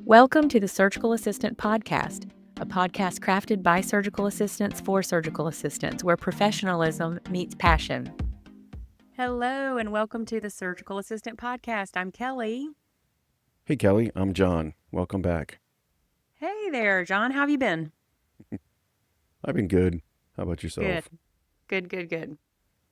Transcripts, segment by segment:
Welcome to the Surgical Assistant Podcast, a podcast crafted by surgical assistants for surgical assistants, where professionalism meets passion. Hello, and welcome to the Surgical Assistant Podcast. I'm Kelly. Hey, Kelly, I'm John. Welcome back. Hey there, John. How have you been? I've been good. How about Good, yourself? good.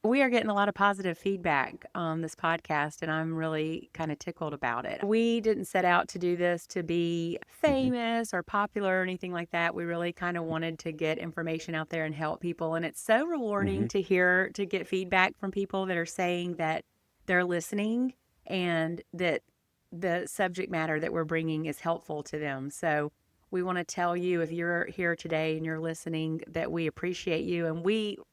We are getting a lot of positive feedback on this podcast, and I'm really kind of tickled about it. We didn't set out to do this to be hmm famous or popular or anything like that. We really kind of wanted to get information out there and help people. And it's so rewarding hmm to get feedback from people that are saying that they're listening and that the subject matter that we're bringing is helpful to them. So we want to tell you, if you're here today and you're listening, that we appreciate you. And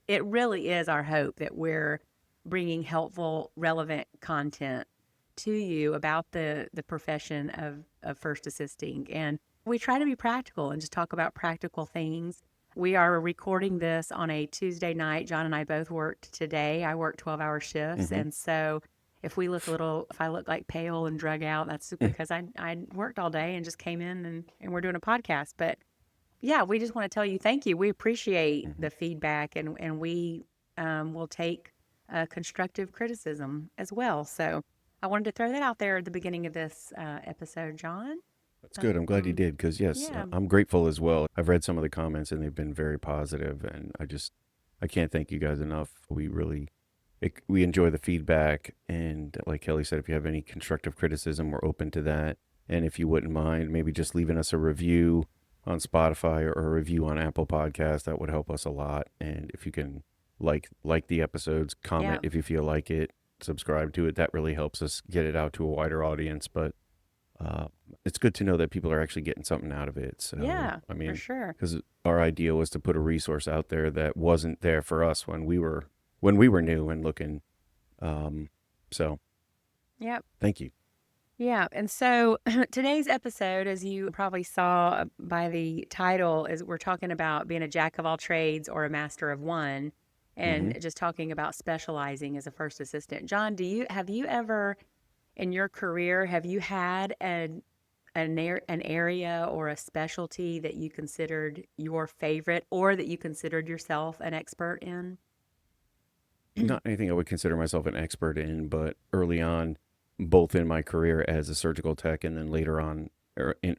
it really is our hope that we're bringing helpful, relevant content to you about the profession of first assisting. And we try to be practical and just talk about practical things. We are recording this on a Tuesday night. John and I both worked today. I worked 12-hour shifts. hmm And so if I look like pale and drug out, that's because I worked all day and just came in and we're doing a podcast. But yeah, we just want to tell you thank you. We appreciate hmm the feedback, and we will take constructive criticism as well. So I wanted to throw that out there at the beginning of this episode, John. That's good. I'm glad you did because, yes, Yeah. I'm grateful as well. I've read some of the comments and they've been very positive, and I can't thank you guys enough. We enjoy the feedback, and like Kelly said, if you have any constructive criticism, we're open to that. And if you wouldn't mind, maybe just leaving us a review on Spotify or a review on Apple Podcasts, that would help us a lot. And if you can like the episodes, comment Yeah. if you feel like it, subscribe to it. That really helps us get it out to a wider audience. But uh, it's good to know that people are actually getting something out of it. So, Yeah, I for mean, sure. because our idea was to put a resource out there that wasn't there for us when we were new and looking. So Yep. thank you. Yeah. And so today's episode, as you probably saw by the title, is we're talking about being a jack of all trades or a master of one, hmm and just talking about specializing as a first assistant. John, have you ever in your career, have you had an area or a specialty that you considered your favorite, or that you considered yourself an expert in? Not anything I would consider myself an expert in, but early on, both in my career as a surgical tech and then later on,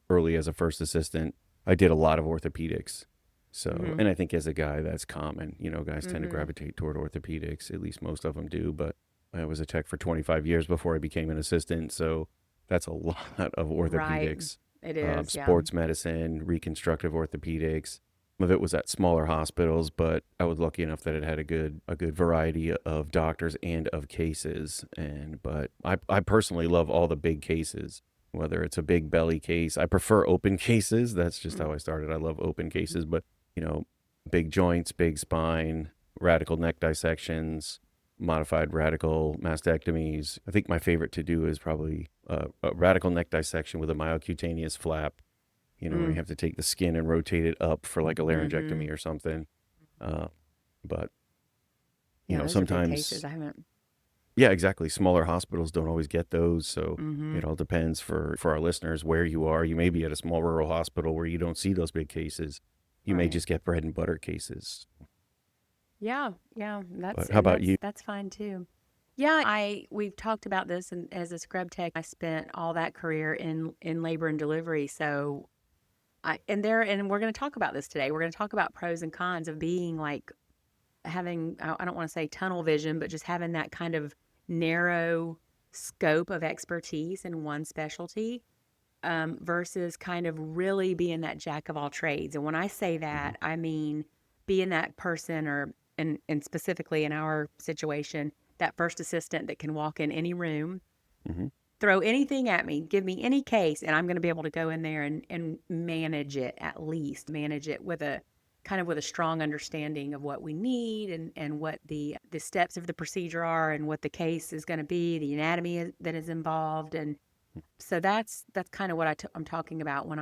early as a first assistant, I did a lot of orthopedics. So, Mm-hmm. and I think as a guy, that's common. Guys tend to Mm-hmm. gravitate toward orthopedics. At least most of them do. But I was a tech for 25 years before I became an assistant. So that's a lot of Right. orthopedics, It is, yeah. sports medicine, reconstructive orthopedics. Some of it was at smaller hospitals, but I was lucky enough that it had a good variety of doctors and of cases. But I personally love all the big cases, whether it's a big belly case. I prefer open cases. That's just how I started. I love open cases, but you know, big joints, big spine, radical neck dissections, modified radical mastectomies. I think my favorite to do is probably a radical neck dissection with a myocutaneous flap. Where you Mm. have to take the skin and rotate it up for like a Mm-hmm. laryngectomy or something. Uh, but Yeah, those are big cases. sometimes, I haven't. yeah, exactly. Smaller hospitals don't always get those, so Mm-hmm. it all depends for our listeners where you are. You may be at a small rural hospital where you don't see those big cases. You may Right. just get bread and butter cases. Yeah, yeah. But how about you? That's fine too. Yeah, we've talked about this, and as a scrub tech, I spent all that career in labor and delivery. So and we're going to talk about this today. We're going to talk about pros and cons of being like having, I don't want to say tunnel vision, but just having that kind of narrow scope of expertise in one specialty, versus kind of really being that jack of all trades. And when I say hmm that, I mean being that person, and specifically in our situation, that first assistant that can walk in any room, hmm throw anything at me, give me any case, and I'm going to be able to go in there and manage it, at least manage it with a kind of with a strong understanding of what we need, and what the steps of the procedure are, and what the case is going to be, the anatomy that is involved. And so that's kind of what I'm talking about when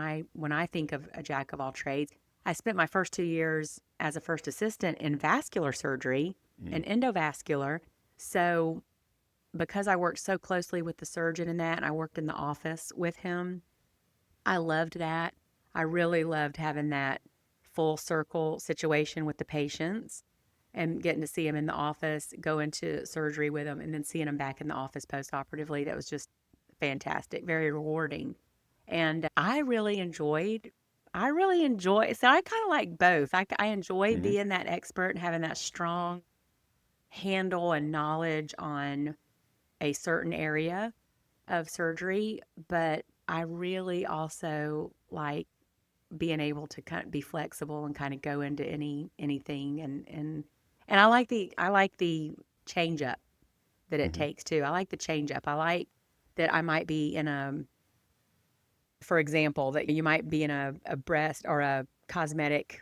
I think of a jack of all trades. I spent my first 2 years as a first assistant in vascular surgery and endovascular. So because I worked so closely with the surgeon in that, and I worked in the office with him, I loved that. I really loved having that full circle situation with the patients and getting to see them in the office, go into surgery with them, and then seeing them back in the office post-operatively. That was just fantastic, very rewarding. And I really enjoy, so I kind of like both. I enjoy Hmm. being that expert and having that strong handle and knowledge on a certain area of surgery, but I really also like being able to kind of be flexible and kind of go into anything and I like the change up that it Hmm. takes too. I like the change up. I like that I might be in a for example, that you might be in a breast or a cosmetic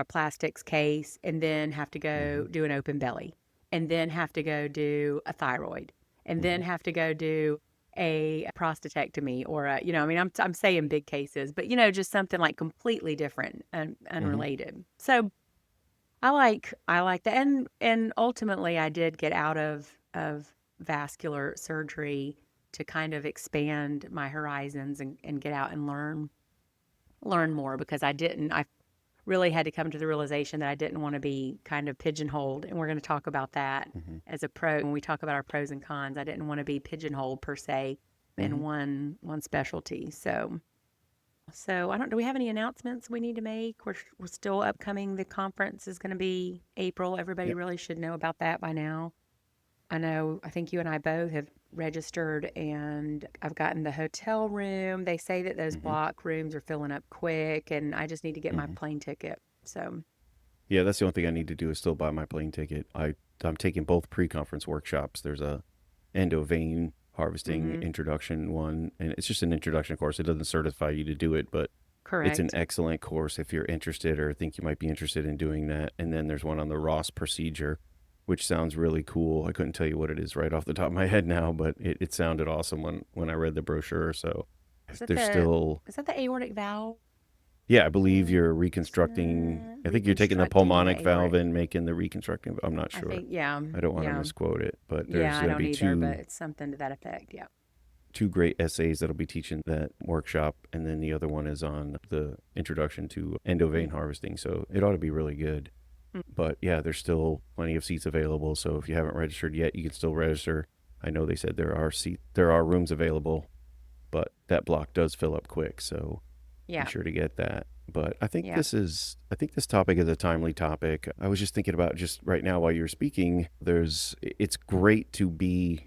plastics case and then have to Hmm. go do an open belly and then have to go do a thyroid and then Hmm. have to go do a prostatectomy or a, I mean, I'm saying big cases, but just something like completely different and Hmm. unrelated. So I like that, and ultimately I did get out of vascular surgery to kind of expand my horizons and get out and learn more because I really had to come to the realization that I didn't want to be kind of pigeonholed, and we're going to talk about that Hmm. as a pro when we talk about our pros and cons. I didn't want to be pigeonholed per se in Hmm. one specialty. So I don't. Do we have any announcements we need to make? We're still upcoming. The conference is going to be April. Everybody Yep. really should know about that by now. I know. I think you and I both have registered, and I've gotten the hotel room. They say that those Hmm. block rooms are filling up quick, and I just need to get my Hmm. plane ticket. So, Yeah, that's the only thing I need to do is still buy my plane ticket. I'm taking both pre-conference workshops. There's a endo vein harvesting mm-hmm. introduction one, and it's just an introduction course. It doesn't certify you to do it, but it's an Correct. excellent course if you're interested or think you might be interested in doing that. And then there's one on the Ross procedure, which sounds really cool. I couldn't tell you what it is right off the top of my head now, but it sounded awesome when I read the brochure. So Is it there's the still, is that the aortic valve? yeah, I believe you're reconstructing. I think you're taking the Reconstructing the pulmonic valve aortic. and making the reconstructing. I'm not I sure. think, yeah, I don't want to yeah, misquote it, but yeah. there's I going to don't be either, but two it's something to that effect. Yeah. two great essays that'll be teaching that workshop, and then the other one is on the introduction to endovein Mm-hmm. harvesting. So it ought to be really good. But yeah, there's still plenty of seats available. So if you haven't registered yet, you can still register. I know they said there are rooms available, but that block does fill up quick. So be Yeah. sure to get that. But Yeah. I think this topic is a timely topic. I was just thinking about just right now while you were speaking, it's great to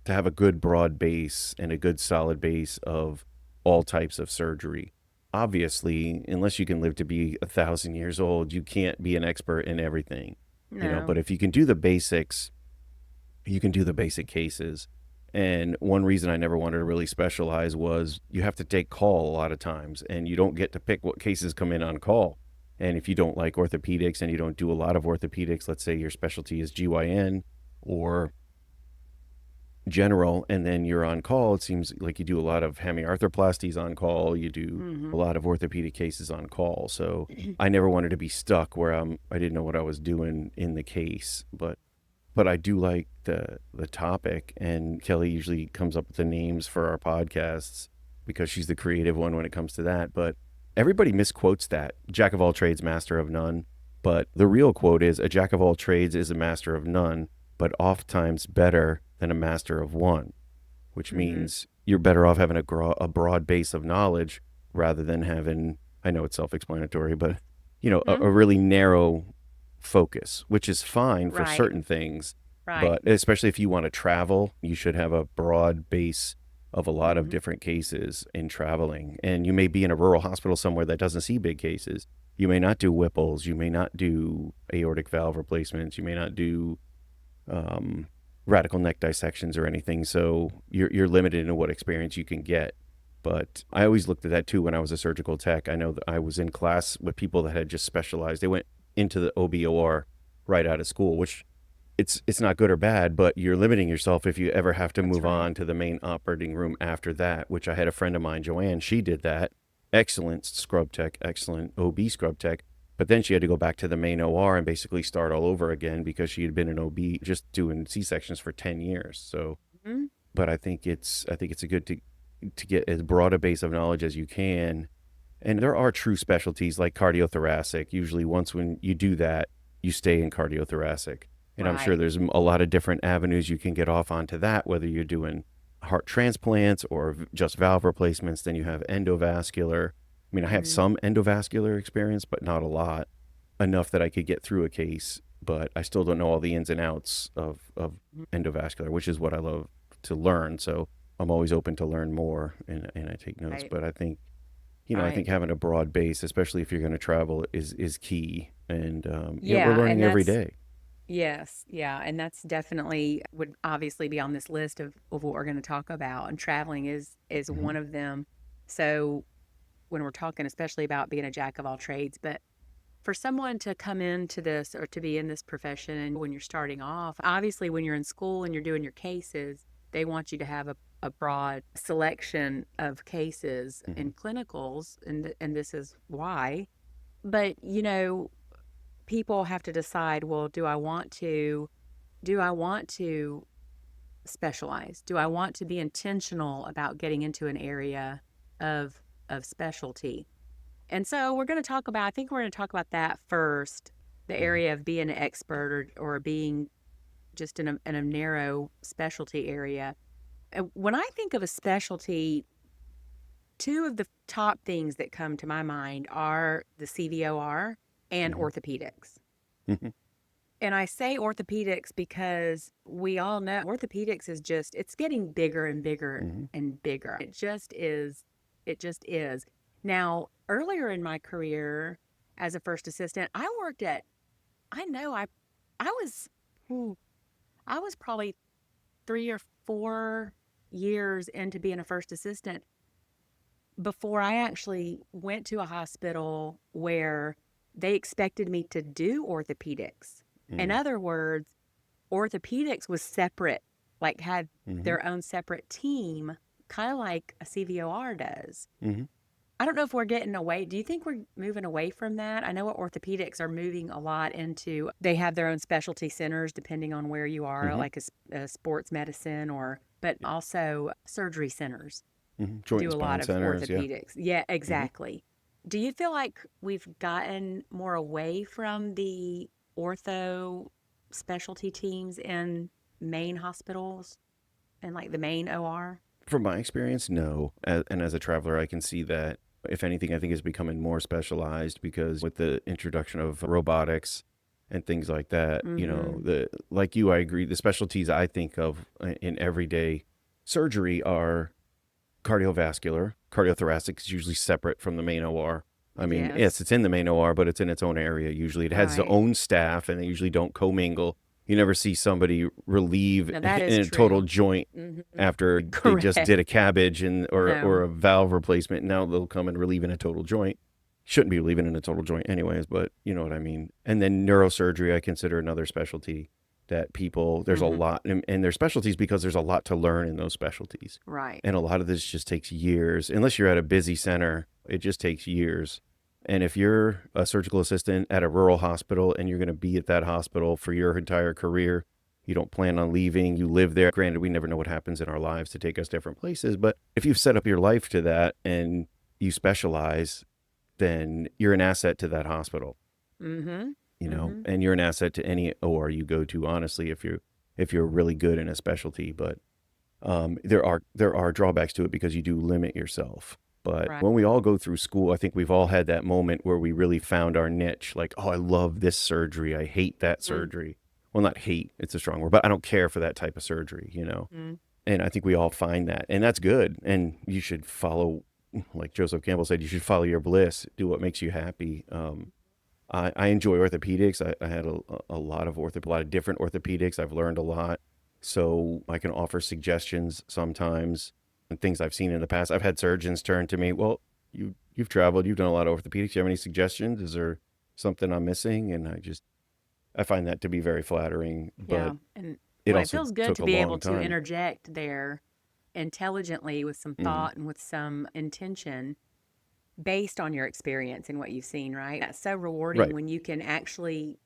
have a good broad base and a good solid base of all types of surgery. Obviously, unless you can live to be 1,000 years old, you can't be an expert in everything, No. but if you can do the basics, you can do the basic cases. And one reason I never wanted to really specialize was you have to take call a lot of times and you don't get to pick what cases come in on call. And if you don't like orthopedics and you don't do a lot of orthopedics, let's say your specialty is GYN or general, and then you're on call, it seems like you do a lot of hemiarthroplasties on call, you do a Mm-hmm. lot of orthopedic cases on call. So I never wanted to be stuck where I didn't know what I was doing in the case, but I do like the topic, and Kelly usually comes up with the names for our podcasts because she's the creative one when it comes to that. But everybody misquotes that jack of all trades, master of none. But the real quote is a jack of all trades is a master of none, but oftentimes better than a master of one, which Mm-hmm. means you're better off having a broad base of knowledge rather than having, I know it's self explanatory, but Hmm. a really narrow focus, which is fine for Right. certain things. Right. But especially if you want to travel, you should have a broad base of a lot of Mm-hmm. different cases in traveling. And you may be in a rural hospital somewhere that doesn't see big cases. You may not do Whipples. You may not do aortic valve replacements. You may not do um, radical neck dissections or anything. So you're limited in what experience you can get. But I always looked at that too when I was a surgical tech. I know that I was in class with people that had just specialized. They went into the OBOR right out of school, which it's not good or bad, but you're limiting yourself if you ever have to That's move right. on to the main operating room after that, which I had a friend of mine, Joanne, she did that. Excellent scrub tech, excellent OB scrub tech. But then she had to go back to the main OR and basically start all over again because she had been an OB just doing C sections for 10 years. So, Mm-hmm. but I think it's a good to. to get as broad a base of knowledge as you can. And there are true specialties like cardiothoracic. Usually, once when you do that, you stay in cardiothoracic. And I'm sure Right. there's a lot of different avenues you can get off onto that, whether you're doing heart transplants or just valve replacements. Then you have endovascular. I mean, I have Hmm. some endovascular experience, but not a lot, enough that I could get through a case. But I still don't know all the ins and outs of endovascular, which is what I love to learn. So I'm always open to learn more, and I take notes. Right. But I think I Right. think having a broad base, especially if you're going to travel, is key. And we're Yeah. learning And every that's, day. yes. Yeah. And that's definitely would obviously be on this list of what we're going to talk about. And traveling is Hmm. one of them. So when we're talking, especially about being a jack of all trades, but for someone to come into this or to be in this profession and when you're starting off, obviously when you're in school and you're doing your cases, they want you to have a broad selection of cases Hmm. and clinicals, and this is why. But people have to decide, well, do I want to specialize? Do I want to be intentional about getting into an area of specialty? And so I think we're going to talk about that first, the Hmm. area of being an expert or being just in a narrow specialty area. And when I think of a specialty, two of the top things that come to my mind are the CVOR and Hmm. orthopedics. Hmm. And I say orthopedics because we all know orthopedics is just, it's getting bigger and bigger Hmm. and bigger. It just is. It just is. Now, earlier in my career as a first assistant, I know I was, ooh, I was probably 3 or 4 years into being a first assistant before I actually went to a hospital where they expected me to do orthopedics. In Hmm. other words, orthopedics was separate, like had Hmm. their own separate team, kind of like a CVOR does. Hmm. I don't know if we're getting away. Do you think we're moving away from that? I know orthopedics are moving a lot into, they have their own specialty centers depending on where you are, Hmm. like a sports medicine but also surgery centers Hmm. Joint and do a lot spine of centers, yeah. orthopedics. Yeah, Hmm. exactly. Do you feel like we've gotten more away from the ortho specialty teams in main hospitals and like the main OR? From my experience, no. And as a traveler, I can see that. If anything, I think it's becoming more specialized because with the introduction of robotics and things like that, Mm-hmm. the like you, I agree. The specialties I think of in everyday surgery are cardiovascular. Cardiothoracic is usually separate from the main OR. I mean, yes, Yes. it's in the main OR, but it's in its own area. Usually it has its Right. own staff and they usually don't commingle. You never see somebody relieve Now that is in a total true. joint Mm-hmm. after they just Correct. did a cabbage or No. a valve replacement. Now they'll come and relieve in a total joint. Shouldn't be relieving in a total joint anyways, but you know what I mean. And then neurosurgery I consider another specialty that people there's a Mm-hmm. lot and there's specialties because there's a lot to learn in those specialties. Right. And a lot of this just takes years. Unless you're at a busy center, it just takes years. And if you're a surgical assistant at a rural hospital and you're going to be at that hospital for your entire career, you don't plan on leaving, you live there. Granted, we never know what happens in our lives to take us different places, but if you've set up your life to that and you specialize, then you're an asset to that hospital, Mm-hmm. Mm-hmm. and you're an asset to any OR you go to, honestly, if you're really good in a specialty. But there are drawbacks to it because you do limit yourself. But Right. when we all go through school, I think we've all had that moment where we really found our niche. Like, oh, I love this surgery. I hate that surgery. Well, not hate, it's a strong word, but I don't care for that type of surgery. Mm-hmm. And I think we all find that. And that's good. And you should follow, like Joseph Campbell said, you should follow your bliss, do what makes you happy. I enjoy orthopedics. I had a lot of a lot of different orthopedics. I've learned a lot, so I can offer suggestions sometimes and things I've seen in the past. I've had surgeons turn to me, well, you've traveled, you've done a lot of orthopedics. Do you have any suggestions? Is there something I'm missing? And I find that to be very flattering, but Yeah. And it well, it also feels good took to a be able long to time. interject there intelligently with some Hmm. thought and with some intention based on your experience and what you've seen, right? That's so rewarding Right. when you can actually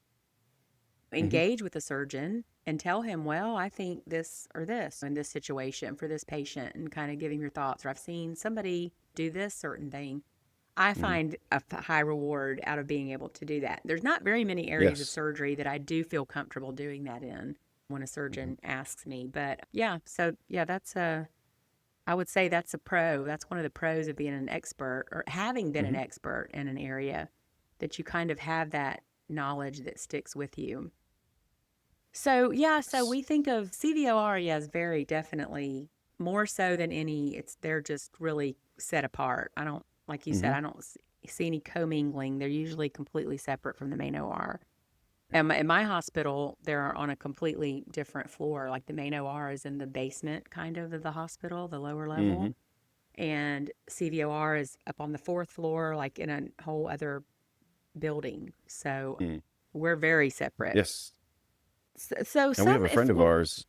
Hmm. engage with a surgeon and tell him, well, I think this or this in this situation for this patient, and kind of give him your thoughts. Or I've seen somebody do this certain thing. I Hmm. find a high reward out of being able to do that. There's not very many areas of Yes. surgery that I do feel comfortable doing that in when a Hmm. surgeon asks me. But yeah, so yeah, I would say that's a pro. That's one of the pros of being an expert or having been an Hmm. expert in an area, that you kind of have that knowledge that sticks with you. So, yeah, so we think of CVOR, yes, very definitely more so than any. They're just really set apart. I don't, like you said, Hmm. I don't see any commingling. They're usually completely separate from the main OR. In my hospital, they're on a completely different floor. Like the main OR is in the basement kind of the hospital, the lower level. Hmm. And CVOR is up on the fourth floor, like in a whole other building. So Mm. we're very separate. Yes. So And we some, have a if, friend of ours.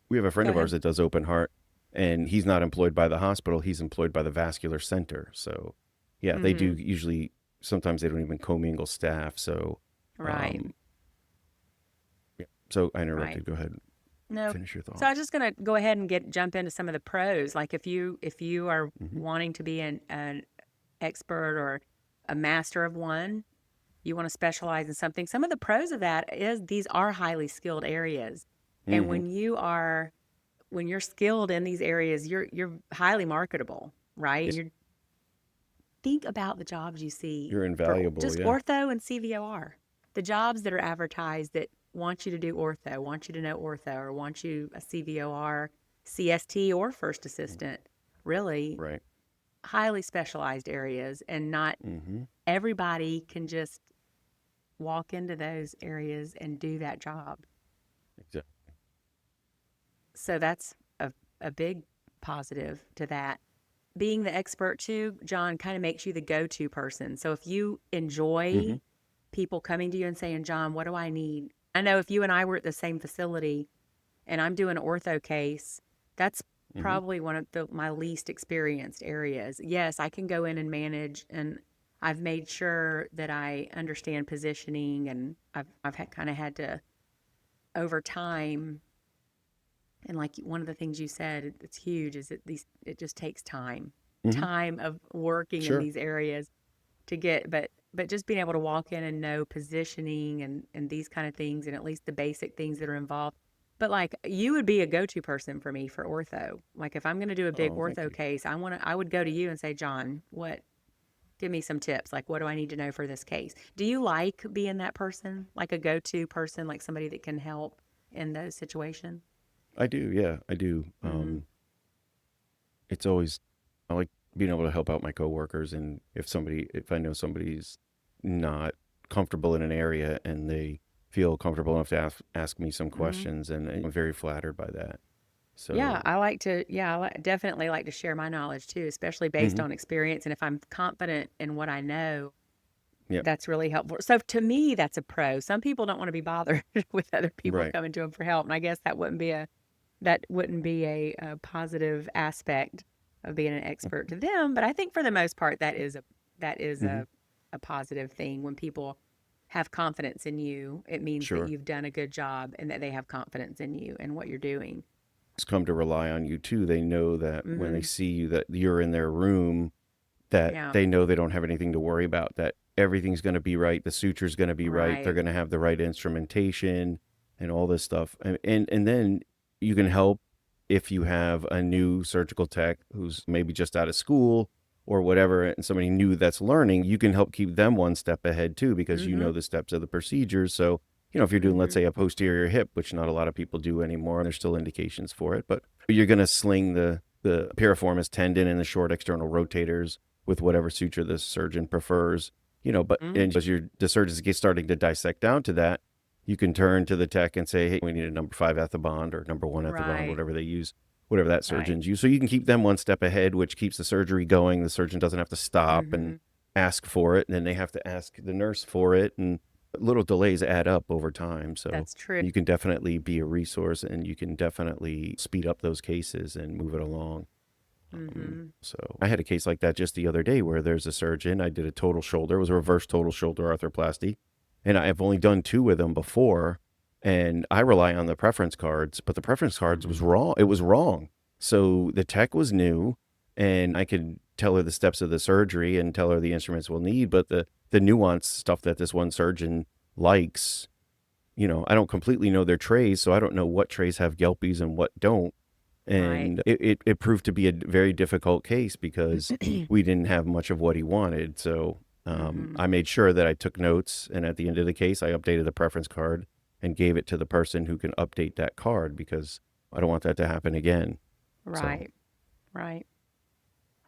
We have a friend go of ours ahead. that does open heart, and he's not employed by the hospital. He's employed by the vascular center. So, yeah, they do Mm-hmm. usually. Sometimes they don't even commingle staff. So, Right. um, yeah. So I Right. interrupted. Go ahead. No. Finish your So thought. I was just gonna go ahead and get jump into some of the pros. Like if you are Hmm. wanting to be an expert or a master of one, you want to specialize in something. Some of the pros of that is these are highly skilled areas. And Hmm. when you're skilled in these areas, you're highly marketable, right? Yes. You're think about the jobs you see You're for invaluable. just Yeah. ortho and CVOR. The jobs that are advertised that want you to do ortho, want you to know ortho, or want you a CVOR, CST, or first assistant. Really Right. highly specialized areas, and not Hmm. everybody can just walk into those areas and do that job. Exactly. So that's a big positive to that. Being the expert too, John, kind of makes you the go to person. So if you Hmm. enjoy people coming to you and saying, John, what do I need? I know if you and I were at the same facility and I'm doing an ortho case, that's Hmm. probably one of my least experienced areas. Yes, I can go in and manage, and I've made sure that I understand positioning, and I've kind of had to over time. And like one of the things you said, it's huge, is that it just takes Hmm. time of working in Sure. these areas to get, but just being able to walk in and know positioning and these kind of things, and at least the basic things that are involved. But like you would be a go-to person for me for ortho. Like if I'm going to do a big Oh, thank ortho you. case, I would go to you and say, John, what give me some tips. Like what do I need to know for this case? Do you like being that person, like a go-to person, like somebody that can help in those situations? I do. Yeah, I do. Mhm. It's always I like being able to help out my coworkers, and if I know somebody's not comfortable in an area and they feel comfortable enough to ask me some Mhm. questions, and I'm very flattered by that. Yeah, So, I like to, yeah, definitely like to share my knowledge too, especially based hmm, on experience. And if I'm confident in what I know, yeah, that's really helpful. So to me, that's a pro. Some people don't want to be bothered with other people right. coming to them for help. And I guess that wouldn't be a positive aspect of being an expert to them. But I think for the most part, that is Hmm. a positive thing. When people have confidence in you, it means that Sure. you've done a good job and that they have confidence in you and what you're doing. Come to rely on you too. They know that when they Hmm. see you that you're in their room, that Yeah. they know they don't have anything to worry about, that everything's going to be right, the suture's going to be right, they're Right. going to have the right instrumentation and all this stuff. And then you can help if you have a new surgical tech who's maybe just out of school or whatever, and somebody new that's learning, you can help keep them one step ahead too, because you know Mhm. the steps of the procedures. So, if you're doing, let's Mhm. say, a posterior hip, which not a lot of people do anymore, and there's still indications for it, but you're going to sling the piriformis tendon and the short external rotators with whatever suture the surgeon prefers, but Mhm. and as the surgeons get starting to dissect down to that, you can turn to the tech and say, hey, we need a number 5 ethibond or number 1 ethibond, Right. whatever they use, whatever that Right. surgeon's use. So you can keep them one step ahead, which keeps the surgery going. The surgeon doesn't have to stop and Mhm. ask for it, and then they have to ask the nurse for it. And little delays add up over time. So That's true. you can definitely be a resource, and you can definitely speed up those cases and move it along. Mhm. So I had a case like that just the other day where there's a surgeon. I did a total shoulder. It was a reverse total shoulder arthroplasty. And I've only done two with them before. and I rely on the preference cards, but the preference cards was Mhm. wrong. It was wrong. So the tech was new, and I could tell her the steps of the surgery and tell her the instruments we'll need, but the nuance stuff that this one surgeon likes, I don't completely know their trays, so I don't know what trays have Gelpies and what don't. Right. And it proved to be a very difficult case because we didn't have much of what he wanted. So Mhm. I made sure that I took notes, and at the end of the case, I updated the preference card and gave it to the person who can update that card because I don't want that to happen again. So, Right. Right.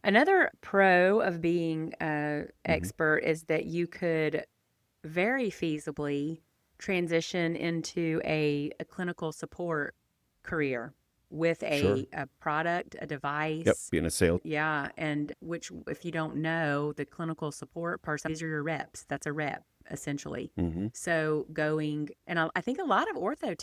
Another pro of being a hmm expert is that you could very feasibly transition into a clinical support career with sure. a product, a Yep. device. Being a sales. Yeah. And which, if you don't know, the clinical support person, these are your reps. That's a rep, essentially. hmm So going, and I think a lot of ortho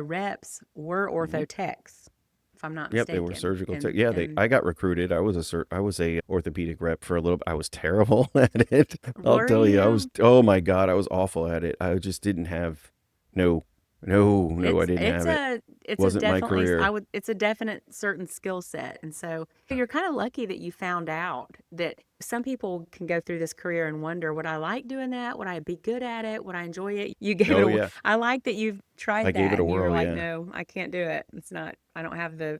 reps were hmm ortho techs, if I'm not Yep, they were mistaken. surgical tech. And, Yeah, and I got recruited. I was a orthopedic rep for a little bit. I was terrible at it. I'll were tell you, I was, you? oh my God, I was awful at it. I just didn't have, no, no, I didn't have it. It's a Wasn't my definitely career. it's a definite certain skill set. And so you're kind of lucky that you found out that some people can go through this career and wonder, would I like doing that? Would I be good at it? Would I enjoy it? You gave it Oh a yeah, I like that you've I tried gave it that a and you were whirl. like, Yeah. no, I can't do it. It's not I don't have the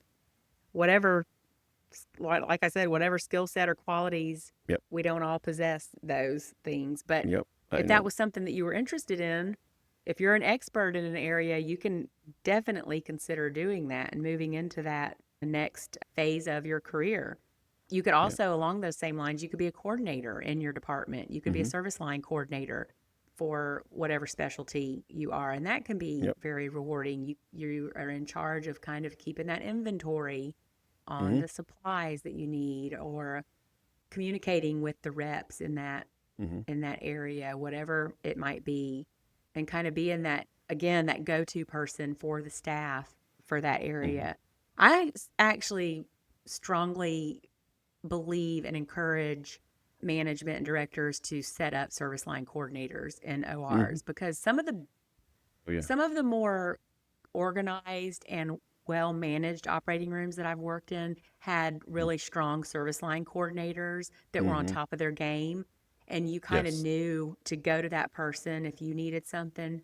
whatever like I said, whatever skill set or qualities, Yep. we don't all possess those things. But Yep. I if that know. was something that you were interested in, if you're an expert in an area, you can definitely consider doing that and moving into that next phase of your career. You could Yeah. also, along those same lines, you could be a coordinator in your department. You could be a hmm service line coordinator for whatever specialty you are, and that can be Yep. very rewarding. You are in charge of kind of keeping that inventory on hmm the supplies that you need, or communicating with the reps hmm in that area, whatever it might be, and kind of being that, again, that go-to person for the staff for that hmm area. I actually strongly believe and encourage management and directors to set up service line coordinators in hmm ORs, because Oh yeah. some of the more organized and well managed operating rooms that I've worked in had really strong service line coordinators that were on hmm top of their game. And you kind of Yes. knew to go to that person if you needed something.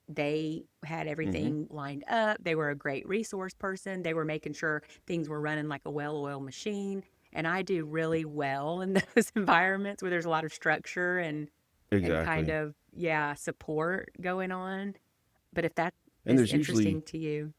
They had hmm everything lined up. They were a great resource person. They were making sure things were running like a well oiled machine. And I do really well in those environments where there's a lot of structure and kind Exactly. of, yeah, support going on. But if that And is there's usually interesting to you,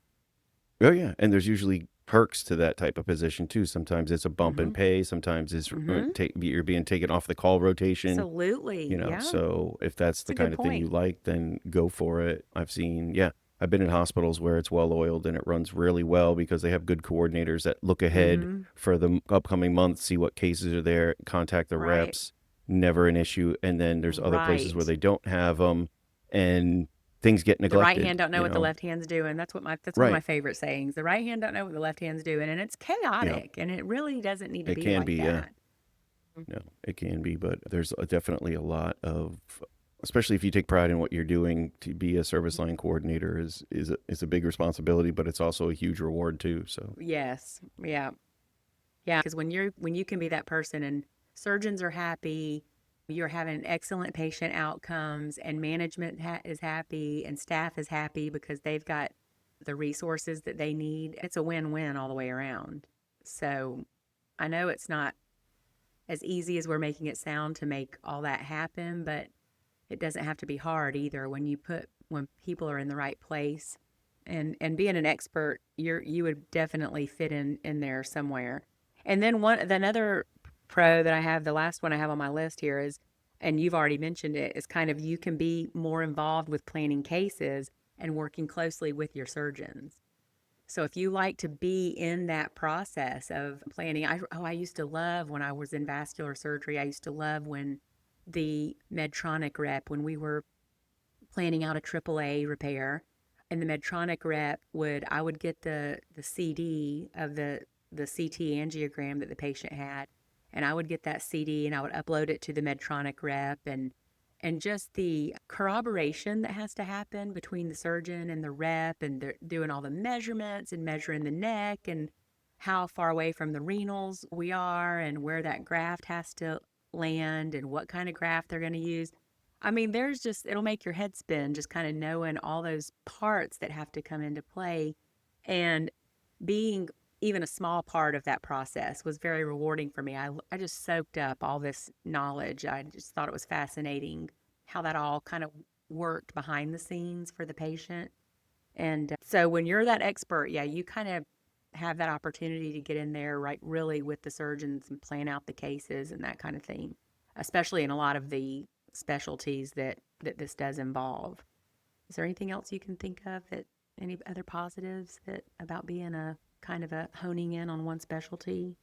Oh yeah, and there's usually perks to that type of position too. Sometimes it's a bump in mhm, pay. Sometimes it's mhm, you're being taken off the call rotation. absolutely, yeah, So if that's it's the a good kind of thing you point. like, then go for it. I've been in hospitals where it's well oiled and it runs really well because they have good coordinators that look ahead Mhm, for the upcoming month, see what cases are there, contact the right, reps. Never an issue. And then there's other places where right. they don't have them, and things get The right neglected. hand don't know what the left hand's doing. That's one of my Right? favorite sayings. The right hand don't know what the left hand's doing, and it's Yeah, chaotic, and it really doesn't need to it be can like be. Yeah. that. No, it can be, but there's definitely a lot of, especially if you take pride in what you're doing, to be a service line coordinator is a big responsibility, but it's also a huge reward too. So, Yes, yeah. Yeah, because when you can be that person and surgeons are happy, you're having excellent patient outcomes, and management is happy, and staff is happy because they've got the resources that they need. It's a win-win all the way around. So I know it's not as easy as we're making it sound to make all that happen, but it doesn't have to be hard either when people are in the right place. And being an expert, you would definitely fit in there somewhere. And then another pro that I have, the last one I have on my list here is, and you've already mentioned it, is kind of you can be more involved with planning cases and working closely with your surgeons. So if you like to be in that process of planning, I used to love when I was in vascular surgery. I used to love when the Medtronic rep, when we were planning out a AAA repair, and the Medtronic rep I would get the CD of the CT angiogram that the patient had, and I would get that CD and I would upload it to the Medtronic rep, and just the corroboration that has to happen between the surgeon and the rep, and they're doing all the measurements and measuring the neck and how far away from the renals we are and where that graft has to land and what kind of graft they're going to use. I mean, there's just, it'll make your head spin just kind of knowing all those parts that have to come into play. And being even a small part of that process was very rewarding for me. I just soaked up all this knowledge. I just thought it was fascinating how that all kind of worked behind the scenes for the patient. And so when you're that expert, yeah, you kind of have that opportunity to get in there, right, really with the surgeons and plan out the cases and that kind of thing, especially in a lot of the specialties that this does involve. Is there anything else you can think of, that any other positives that about being a kind of a honing in on one specialty?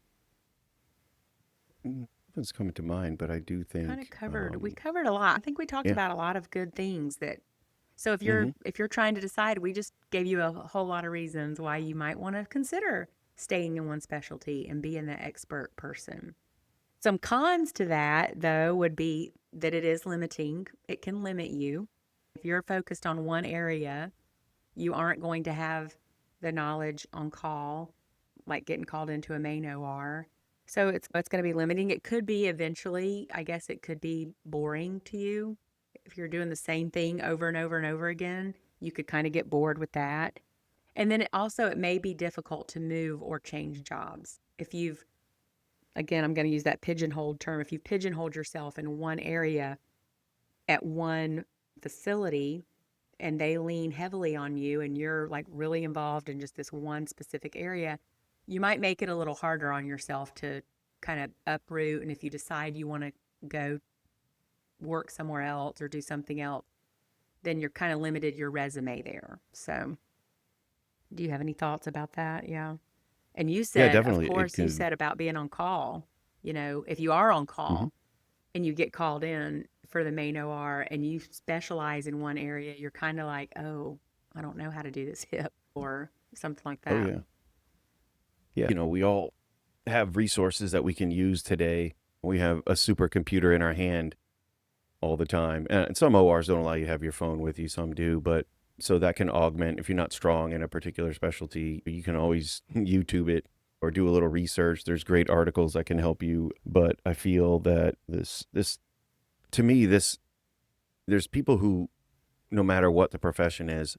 Nothing's coming to mind, but I do Kind of think, covered. We covered a lot. I think we talked yeah. about a lot of good things that, so Hmm. if you're trying to decide, we just gave you a whole lot of reasons why you might want to consider staying in one specialty and being the expert person. Some cons to that, though, would be that it is limiting. It can limit you. If you're focused on one area, you aren't going to have the knowledge on call, like getting called into a main OR. So it's going to be limiting. It could be eventually, I guess it could be boring to you. If you're doing the same thing over and over and over again, you could kind of get bored with that. And then it may be difficult to move or change jobs. If you've, again, I'm going to use that pigeonholed term. If you've pigeonholed yourself in one area at one facility, and they lean heavily on you and you're like really involved in just this one specific area, you might make it a little harder on yourself to kind of uproot. And if you decide you want to go work somewhere else or do something else, then you're kind of limited your resume there. So, do you have any thoughts about that? Yeah. And you Yeah, said, of definitely. It course, you could. said about being on call. You know, if you are on Hmm. call and you get called in for the main OR and you specialize in one area, you're kind of like, oh, I don't know how to do this hip or something like Oh, that. yeah. Yeah. We all have resources that we can use today. We have a supercomputer in our hand all the time. And some ORs don't allow you to have your phone with you, some do, but so that can augment if you're not strong in a particular specialty, you can always YouTube it or do a little research. There's great articles that can help you, but I feel that this to me this there's people who, no matter what the profession is,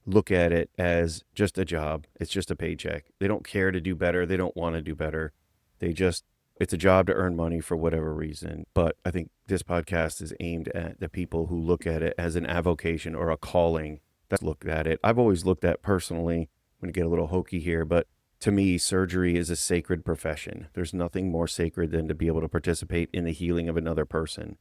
look at it as just a job. It's just a paycheck. They don't care to do better. They don't want to do better. They just, it's a job to earn money for whatever reason. But I think this podcast is aimed at the people who look at it as an avocation or a calling. That's looked at it. I've always looked at personally, I'm going to get a little hokey here, but to me, surgery is a sacred profession. There's nothing more sacred than to be able to participate in the healing of another person.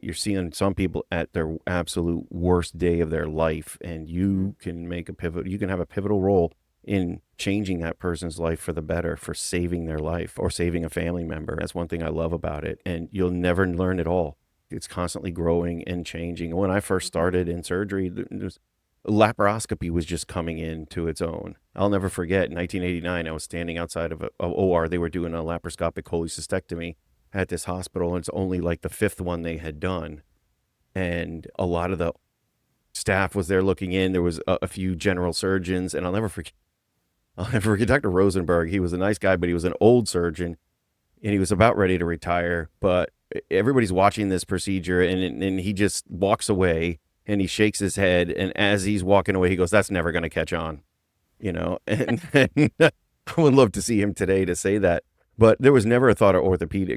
You're seeing some people at their absolute worst day of their life, and Mm-hmm. you can make a pivot. You can have a pivotal role in changing that person's life for the better, for saving their life or saving a family member. That's one thing I love about it. And you'll never learn it all. It's constantly growing and changing. When I first Mm-hmm. started in surgery, laparoscopy was just coming into its own. I'll never forget, in 1989, I was standing outside of a OR. They were doing a laparoscopic cholecystectomy at this hospital, and it's only like the fifth one they had done. And a lot of the staff was there looking in. There was a few general surgeons, and I'll never forget Dr. Rosenberg. He was a nice guy, but he was an old surgeon, and he was about ready to retire. But everybody's watching this procedure, and he just walks away, and he shakes his head, and as he's walking away, he goes, "That's never going to catch on." And I would love to see him today to say that. But there was never a thought of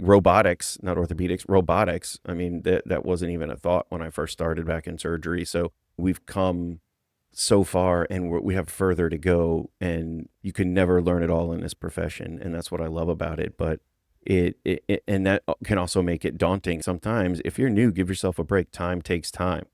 robotics, not orthopedics, robotics. I mean, that wasn't even a thought when I first started back in surgery. So we've come so far, and we have further to go, and you can never learn it all in this profession. And that's what I love about it. But and that can also make it daunting. Sometimes if you're new, give yourself a break. Time takes time,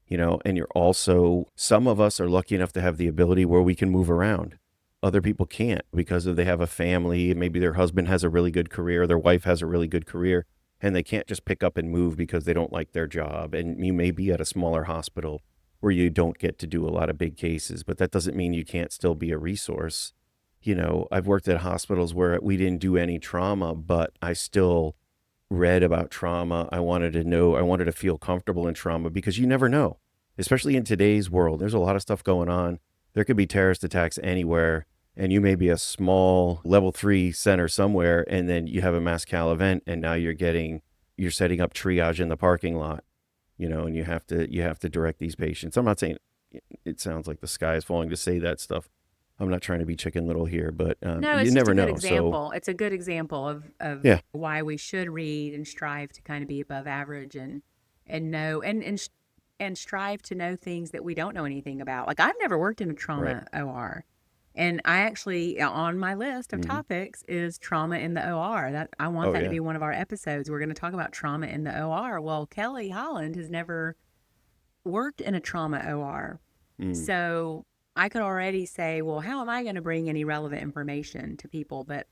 and you're also, some of us are lucky enough to have the ability where we can move around. Other people can't because they have a family. Maybe their husband has a really good career, their wife has a really good career, and they can't just pick up and move because they don't like their job. And you may be at a smaller hospital where you don't get to do a lot of big cases, but that doesn't mean you can't still be a resource. I've worked at hospitals where we didn't do any trauma, but I still read about trauma. I wanted to know, I wanted to feel comfortable in trauma because you never know, especially in today's world. There's a lot of stuff going on. There could be terrorist attacks anywhere, and you may be a small level 3 center somewhere, and then you have a mass cal event, and now you're setting up triage in the parking lot, and you have to direct these patients. I'm not saying it sounds like the sky is falling to say that stuff. I'm not trying to be Chicken Little here, but No, you it's just a never good know. So example. It's a good example of yeah, why we should read and strive to kind of be above average and know and strive to know things that we don't know anything about. Like I've never worked in a right. trauma OR. And I actually on my list of Hmm. topics is trauma in the OR. That I want Oh that to yeah. be one of our episodes. We're going to talk about trauma in the OR. Well, Kelly Holland has never worked in a trauma OR. Mm, So I could already say, well, how am I going to bring any relevant information to people? But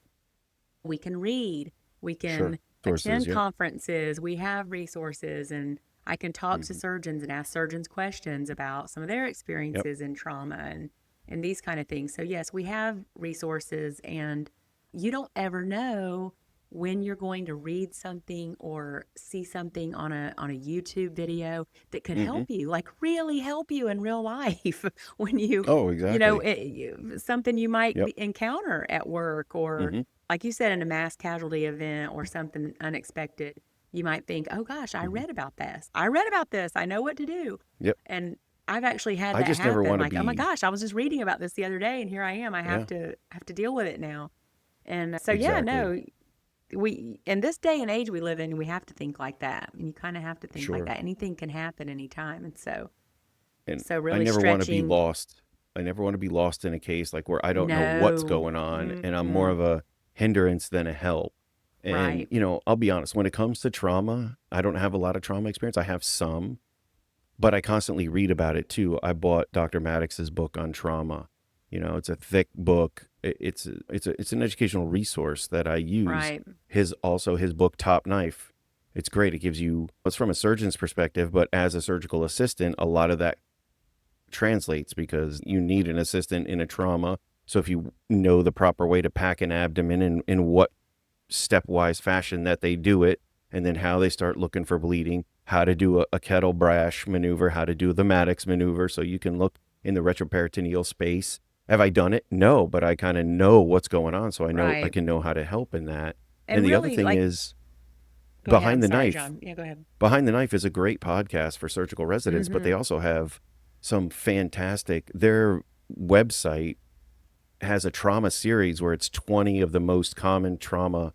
we can read, we sure. can Sources. attend Yep. conferences, we have resources, and I can talk to Hmm. surgeons and ask surgeons questions about some of their Yep. experiences in trauma and these kind of things. So yes, we have resources, and you don't ever know when you're going to read something or see something on a YouTube video that could Hmm. help you, like really help you in real life when Oh, exactly. something you might Yep. encounter at work, or Hmm. like you said, in a mass casualty event or something unexpected. You might think, oh gosh, I Hmm. read about this. I read about this. I know what to do. Yep. And I've actually had I that just never happen. want to Like, oh my be. gosh, I was just reading about this the other day and here I am. Yeah. I have to deal with it now. And so yeah, Exactly. no, we in this day and age we live in, we have to think like that. And you kind of have to think like Sure. that. Anything can happen anytime. And And so I really never want to be stretching. lost. I never want to be lost in a case like where I don't know what's No. going on, and I'm more Mm-mm. of a hindrance than a help. And Right. I'll be honest. When it comes to trauma, I don't have a lot of trauma experience. I have some, but I constantly read about it too. I bought Dr. Maddox's book on trauma. It's a thick book. It's an educational resource that I use. Right. His book Top Knife. It's great. It's from a surgeon's perspective, but as a surgical assistant, a lot of that translates because you need an assistant in a trauma. So if you know the proper way to pack an abdomen and in what stepwise fashion that they do it, and then how they start looking for bleeding, how to do a kettle brash maneuver, how to do the Maddox maneuver, so you can look in the retroperitoneal space. Have I done it? No, but I kind of know what's going on, so I Right. can know how to help in that. And And the other really, thing like, is go ahead. I'm Behind the sorry, Knife. John. Yeah, go ahead. Behind the Knife is a great podcast for surgical residents, but they Mm-hmm. also have some fantastic. Their website has a trauma series where it's 20 of the most common trauma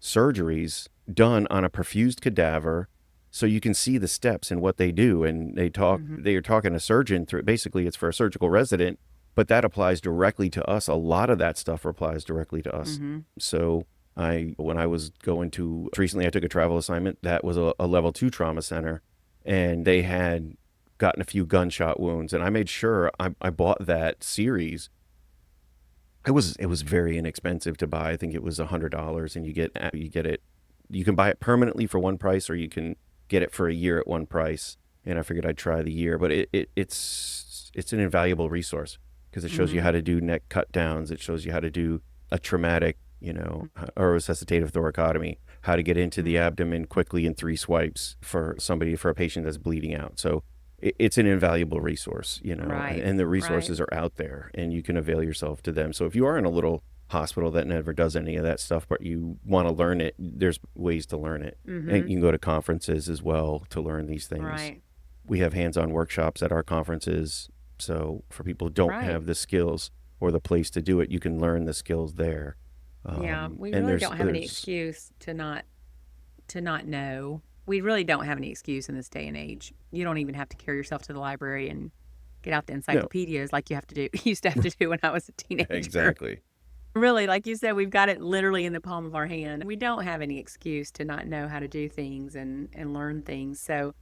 surgeries done on a perfused cadaver, so you can see the steps and what they do. And Mm-hmm. they are talking a surgeon through, basically it's for a surgical resident, but that applies directly to us. A lot of that stuff applies directly to us. Mm-hmm. So when I was going to recently, I took a travel assignment that was a level 2 trauma center, and they had gotten a few gunshot wounds, and I made sure I bought that series. It was very inexpensive to buy. I think it was $100, and you get it. You can buy it permanently for one price, or you can get it for a year at one price. And I figured I'd try the year, but it's an invaluable resource because it shows you Mm-hmm. how to do neck cut downs. It shows you how to do a traumatic, or resuscitative thoracotomy, how to get into the Mm-hmm. abdomen quickly in 3 swipes for a patient that's bleeding out. So it's an invaluable resource, and, Right. and the Right. resources are out there and you can avail yourself to them. So if you are in a little hospital that never does any of that stuff, but you want to learn it, there's ways to learn it. And Mm-hmm. you can go to conferences as well to learn these things. Right. We have hands-on workshops at our conferences. So for people who don't Right. have the skills or the place to do it, you can learn the skills there. Yeah. We And really there's don't have any there's excuse to not know. We really don't have any excuse in this day and age. You don't even have to carry yourself to the library and get out the no, encyclopedias like you have to do used to have to do when I was a teenager. exactly. Really, like you said, we've got it literally in the palm of our hand. We don't have any excuse to not know how to do things and learn things. So,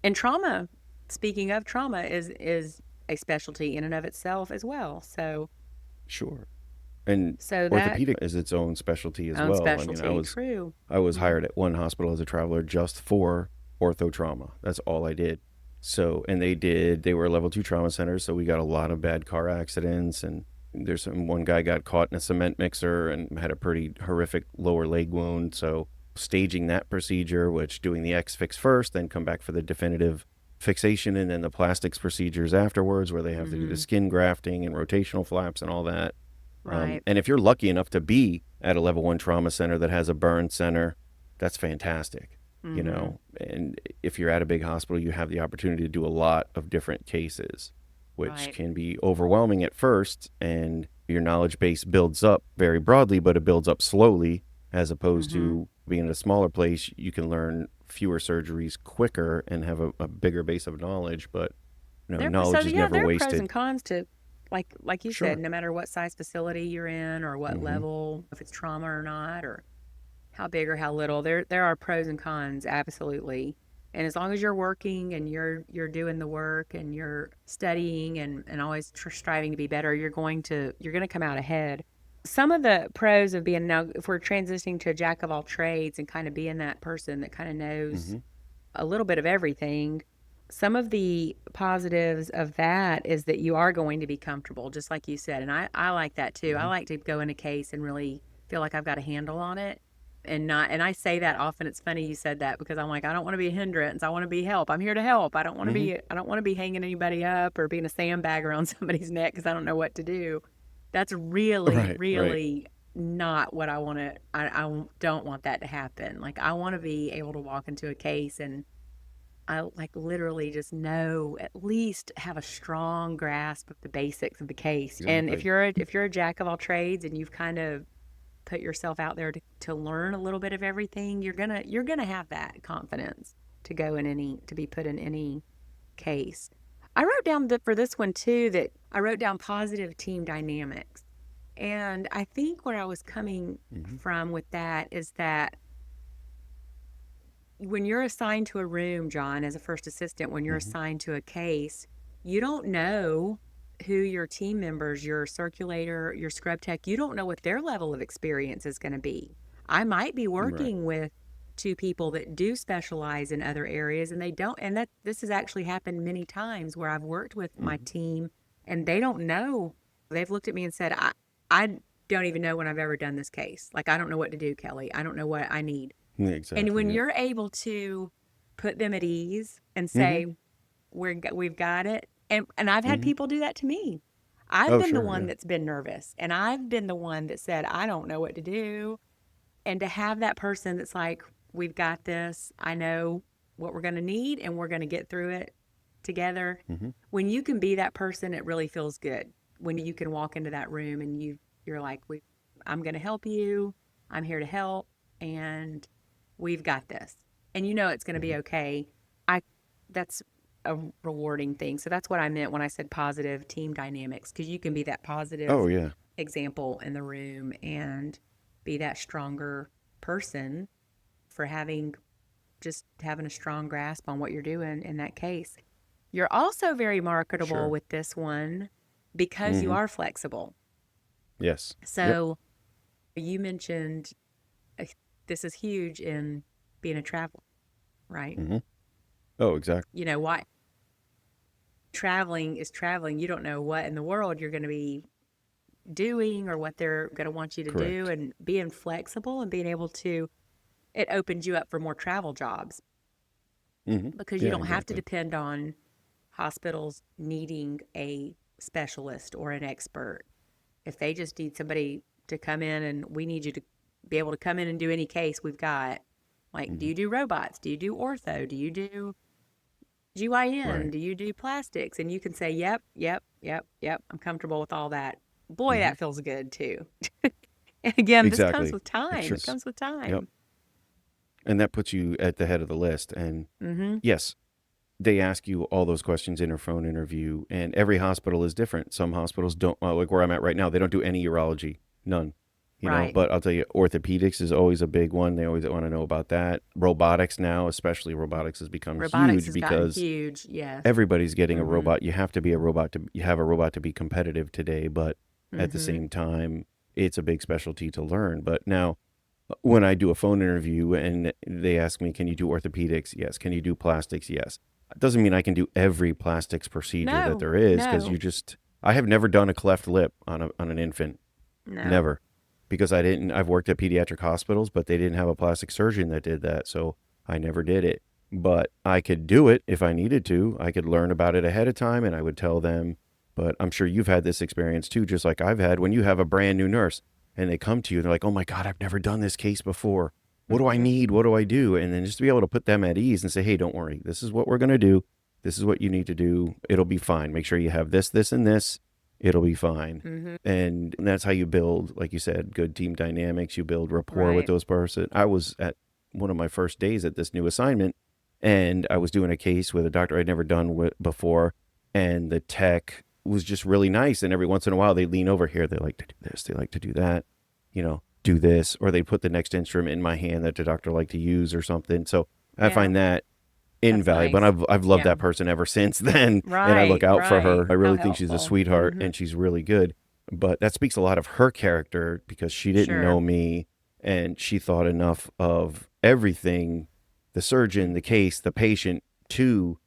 and trauma, speaking of trauma, is a specialty in and of itself as well. Sure. And So that orthopedic is its own specialty as own well. I mean, I specialty, was true. I was Hmm. hired at one hospital as a traveler just for ortho trauma. That's all I did. So, and they were level 2 trauma centers, so we got a lot of bad car accidents, and one guy got caught in a cement mixer and had a pretty horrific lower leg wound. So staging that procedure, which doing the X fix first, then come back for the definitive fixation, and then the plastics procedures afterwards, where they have to do the Mm-hmm. skin grafting and rotational flaps and all that. Right. And if you're lucky enough to be at a level 1 trauma center that has a burn center, that's fantastic. Mm-hmm. And if you're at a big hospital, you have the opportunity to do a lot of different cases, which Right. can be overwhelming at first, and your knowledge base builds up very broadly, but it builds up slowly. As opposed Mm-hmm. to being in a smaller place, you can learn fewer surgeries quicker and have a bigger base of knowledge, but knowledge is never There are pros wasted. and cons to, like you said, Sure. no matter what size facility you're in or what Hmm. level, if it's trauma or not, or how big or how little, there are pros and cons, absolutely. And as long as you're working and you're doing the work and you're studying and always striving to be better, you're going to come out ahead. Some of the pros of being, now if we're transitioning to a jack of all trades and kind of being that person that kind of knows Hmm. a little bit of everything, some of the positives of that is that you are going to be comfortable, just like you said. And I like that too. I Hmm. like to go in a case and really feel like I've got a handle on it, and not, and I say that often. It's funny you said that, because I'm like, I don't want to be a hindrance. I want to be help. I'm here to help. Hmm. I don't want to be hanging anybody up or being a sandbag around somebody's neck because I don't know what to do. That's really, Right, right. really not what I want to, I don't want that to happen. Like, I want to be able to walk into a case and I like literally just know, at least have a strong grasp of the basics of the case. And Exactly. if you're a jack of all trades and you've kind of put yourself out there to learn a little bit of everything, you're gonna have that confidence to go in any, to be put in any case. I wrote down that for this one too, that I wrote down positive team dynamics. And I think where I was coming Hmm. from with that is that when you're assigned to a room, John, as a first assistant, when you're Hmm. assigned to a case, you don't know who your team members, your circulator, your scrub tech, you don't know what their level of experience is going to be. I might be Right. working with two people that do specialize in other areas and they don't. And that this has actually happened many times where I've worked with my Hmm. team and they don't know. They've looked at me and said, I don't even know when I've ever done this case. Like, I don't know what to do, Kelly. I don't know what I need. And Exactly. when Yep. you're able to put them at ease and Hmm. say, we've got it. And I've had Hmm. people do that to me. I've Oh, been the sure. one Yeah. that's been nervous and I've been the one that said, I don't know what to do. And to have that person that's like, we've got this. I know what we're going to need and we're going to get through it together. Hmm. When you can be that person, it really feels good. When you can walk into that room and you're like, I'm going to help you. I'm here to help. And we've got this. And you know it's going to be Hmm. okay. I That's a rewarding thing. So that's what I meant when I said positive team dynamics, because you can be that Oh, positive yeah. example in the room and be that stronger person for having a strong grasp on what you're doing in that case. You're also very marketable Sure. with this one because you Hmm. are flexible. Yes. Yep. So you mentioned, uh, this is huge in being a traveler, right? Hmm. Oh, exactly. You know, why traveling is traveling. You don't know what in the world you're going to be doing or what they're going to want you to do, Correct. and being flexible and being able to, it opens you up for more travel jobs Hmm. because you Yeah, don't have to exactly. depend on hospitals needing a specialist or an expert. If they just need somebody to come in and we need you to be able to come in and do any case we've got, like, do Hmm. you do robots? Do you do ortho? Do you do GYN? Right. Do you do plastics? And you can say, yep, yep, yep, yep, I'm comfortable with all that. Boy, Hmm. that feels good too. And again, this comes Exactly. with It's time. It just, comes with yep. time. And that puts you at the head of the list. And Mm-hmm. yes, they ask you all those questions in a phone interview, and every hospital is different. Some hospitals don't, like where I'm at right now, they don't do any urology, none. Right. But I'll tell you, orthopedics is always a big one. They always want to know about that. Robotics now, especially robotics, has become Robotics huge has gotten because huge. Yes. everybody's getting a Mm-hmm. robot. You have to be a robot to you have a robot to be competitive today, but at the Mm-hmm. same time, it's a big specialty to learn. But now, when I do a phone interview and they ask me, "Can you do orthopedics?" Yes. Can you do plastics? Yes. It doesn't mean I can do every plastics procedure that No, there is, because no, I have never done a cleft lip on an infant. no. Never. because I've worked at pediatric hospitals, but they didn't have a plastic surgeon that did that. So I never did it. But I could do it if I needed to. I could learn about it ahead of time and I would tell them. But I'm sure you've had this experience too, just like I've had when you have a brand new nurse and they come to you and they're like, oh my God, I've never done this case before. What do I Mm-hmm. need? What do I do? And then just to be able to put them at ease and say, hey, don't worry. This is what we're going to do. This is what you need to do. It'll be fine. Make sure you have this, this, and this. It'll be fine. Mm-hmm. And that's how you build, like you said, good team dynamics. You build rapport with Right. those person. I was at one of my first days at this new assignment, and I was doing a case with a doctor I'd never done with before, and the tech was just really nice. And every once in a while, they lean over here. They like to do this. They like to do that. Do this, or they put the next instrument in my hand that the doctor liked to use or something. So I Yeah. find that That's invaluable. And nice. I've loved Yeah. that person ever since then. And I look Right. out for Right. her. I How really think she's a helpful. sweetheart Mm-hmm. and she's really good. But that speaks a lot of her character because she didn't know Sure. me and she thought enough of everything, the surgeon, the case, the patient, to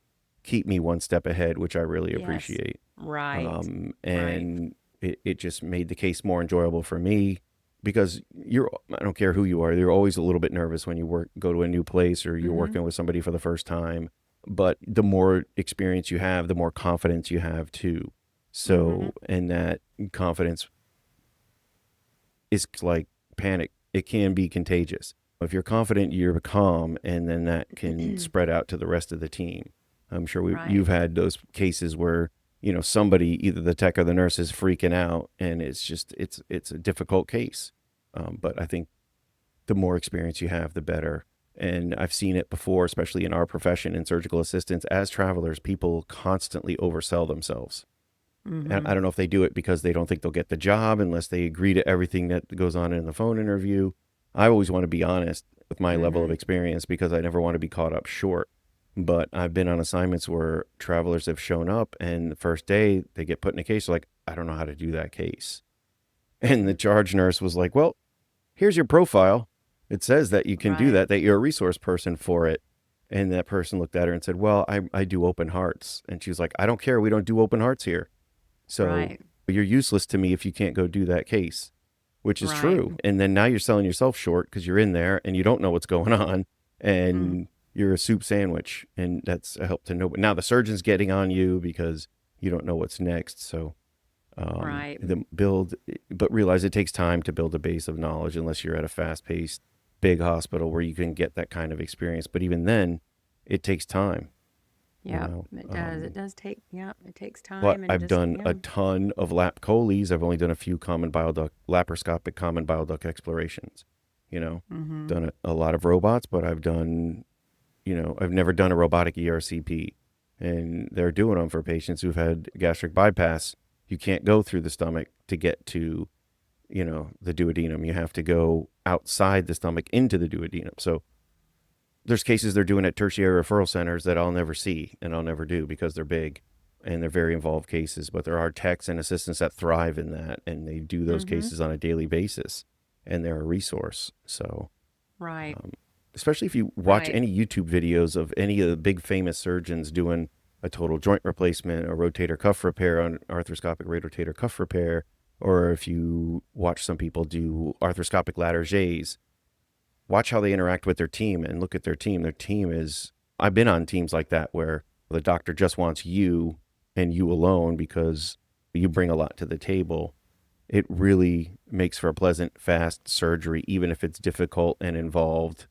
keep me one step ahead, which I really Yes. appreciate. Right. Right. And it just made the case more enjoyable for me because I don't care who you are, you're always a little bit nervous when you go to a new place or you're Mm-hmm. working with somebody for the first time. But the more experience you have, the more confidence you have too. Mm-hmm. So, and that confidence is like panic. It can be contagious. If you're confident, you're calm, and then that can spread out to the rest of the team. I'm sure Right. you've had those cases where somebody, either the tech or the nurse, is freaking out, and it's a difficult case. But I think the more experience you have, the better. And I've seen it before, especially in our profession in surgical assistants. As travelers, people constantly oversell themselves. And Mm-hmm. I don't know if they do it because they don't think they'll get the job unless they agree to everything that goes on in the phone interview. I always want to be honest with my level of Mm-hmm. experience because I never want to be caught up short. But I've been on assignments where travelers have shown up and the first day they get put in a case, like, I don't know how to do that case. And the charge nurse was like, well, here's your profile. It says that you can do Right. that you're a resource person for it. And that person looked at her and said, well, I do open hearts. And she was like, I don't care. We don't do open hearts here. So Right. you're useless to me if you can't go do that case, which is Right. true. And then now you're selling yourself short because you're in there and you don't know what's going on Mm. and you're a soup sandwich. And that's a help to nobody. Now the surgeon's getting on you because you don't know what's next. So Right. but realize it takes time to build a base of knowledge unless you're at a fast paced big hospital where you can get that kind of experience. But even then, it takes time, you Yep. know. It does. It does take, yeah, it takes Well, time and I've just, done yeah. a ton of lap choles. I've only done a few common bile duct, laparoscopic common bile duct explorations. You know, Mm-hmm. done a lot of robots, but I've never done a robotic ERCP. And they're doing them for patients who've had gastric bypass. You can't go through the stomach to get to, the duodenum. You have to go outside the stomach into the duodenum. So there's cases they're doing at tertiary referral centers that I'll never see and I'll never do because they're big and they're very involved cases. But there are techs and assistants that thrive in that and they do those Mm-hmm. cases on a daily basis and they're a resource. So, Right. um, especially if you watch Right. any YouTube videos of any of the big famous surgeons doing a total joint replacement, a rotator cuff repair, an arthroscopic rotator cuff repair, or if you watch some people do arthroscopic Latarjets, watch how they interact with their team and look at their team. Their team is, I've been on teams like that where the doctor just wants you and you alone because you bring a lot to the table. It really makes for a pleasant, fast surgery, even if it's difficult and involved.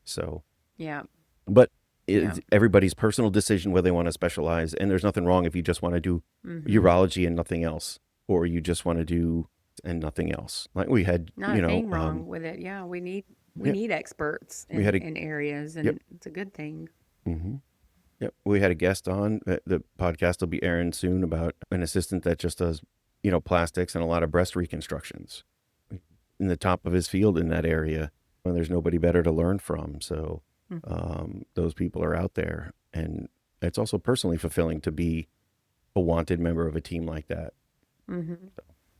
So, Yeah. but Yeah. it's everybody's personal decision whether they want to specialize. And there's nothing wrong if you just want to do Mm-hmm. urology and nothing else, or you just want to do and nothing else. Like we had, Not a thing wrong with it. Yeah. We yeah, need experts we had a, in areas, yep. and it's a good thing. hmm Yep. We had a guest on. The podcast will be airing soon about an assistant that just does, plastics and a lot of breast reconstructions in the top of his field in that area. And there's nobody better to learn from. So Mm. those people are out there. And it's also personally fulfilling to be a wanted member of a team like that. Mm-hmm.